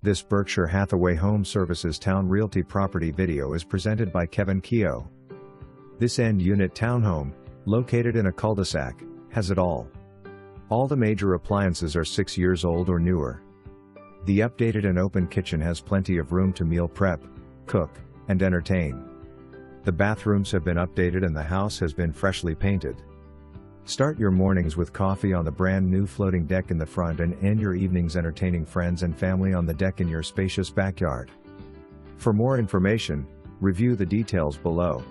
This Berkshire Hathaway HomeServices Towne Realty property video is presented by Keogh. This end-unit townhome, located in a cul-de-sac, has it all. All the major appliances are 6 years old or newer. The updated and open kitchen has plenty of room to meal prep, cook, and entertain. The bathrooms have been updated and the house has been freshly painted. Start your mornings with coffee on the brand new floating deck in the front and end your evenings entertaining friends and family on the deck in your spacious backyard. For more information, review the details below.